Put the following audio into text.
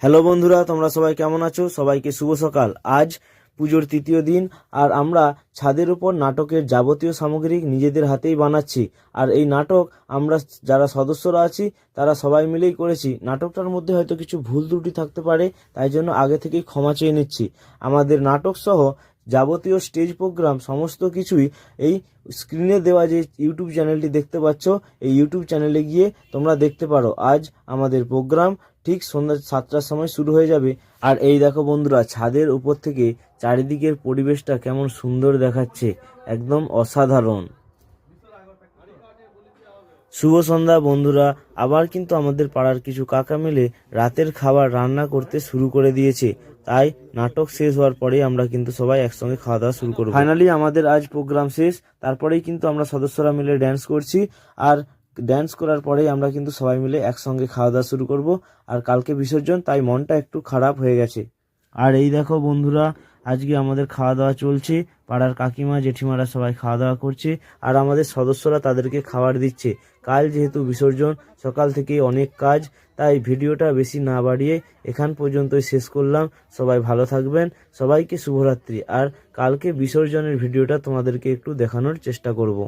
Hello বন্ধুরা, তোমরা সবাই কেমন আছো? সবাইকে শুভ সকাল। আজ পুজোর তৃতীয় দিন আর আমরা ছাদের উপর নাটকের যাবতীয় সামগ্রী নিজেদের হাতেই বানাচ্ছি। আর এই নাটক আমরা যারা সদস্যরা আছি তারা সবাই মিলেই করেছি। নাটকটার মধ্যে হয়তো কিছু ভুল ত্রুটি থাকতে পারে, তাই জন্য আগে থেকেই ক্ষমা চেয়ে নিচ্ছি। আমাদের নাটক সহ যাবতীয় স্টেজ প্রোগ্রাম সমস্ত কিছুই এই স্ক্রিনে দেওয়া যে ইউটিউব চ্যানেলটি দেখতে পাচ্ছ, এই ইউটিউব চ্যানেলে গিয়ে তোমরা দেখতে পারো। আজ আমাদের প্রোগ্রাম ঠিক সন্ধ্যা 7টার সময় শুরু হয়ে যাবে। আর এই দেখো বন্ধুরা, ছাদের উপর থেকে চারিদিকের পরিবেশটা কেমন সুন্দর দেখাচ্ছে, একদম অসাধারণ। শুভ সন্ধ্যা বন্ধুরা। আবার কিন্তু আমাদের পাড়ার কিছু কাকা মিলে রাতের খাবার রান্না করতে শুরু করে দিয়েছে। তাই নাটক শেষ হওয়ার পরেই আমরা কিন্তু সবাই একসঙ্গে খাওয়া দাওয়া শুরু করব। ফাইনালি আমাদের আজ প্রোগ্রাম শেষ, তারপরেই কিন্তু আমরা সদস্যরা মিলে ড্যান্স করছি। আর ড্যান্স করার পরেই আমরা কিন্তু সবাই মিলে একসঙ্গে খাওয়া দাওয়া শুরু করব। আর কালকে বিসর্জন, তাই মনটা একটু খারাপ হয়ে গেছে। আর এই দেখো বন্ধুরা, আজকে আমাদের খাওয়া দাওয়া চলছে। পাড়ার কাকিমা জেঠিমারা সবাই খাওয়া দাওয়া করছে আর আমাদের সদস্যরা তাদেরকে খাবার দিচ্ছে। কাল যেহেতু বিসর্জন, সকাল থেকে অনেক কাজ, তাই ভিডিওটা বেশি না বাড়িয়ে এখান পর্যন্তই শেষ করলাম। সবাই ভালো থাকবেন, সবাইকে শুভরাত্রি। আর কালকে বিসর্জনের ভিডিওটা তোমাদেরকে একটু দেখানোর চেষ্টা করব।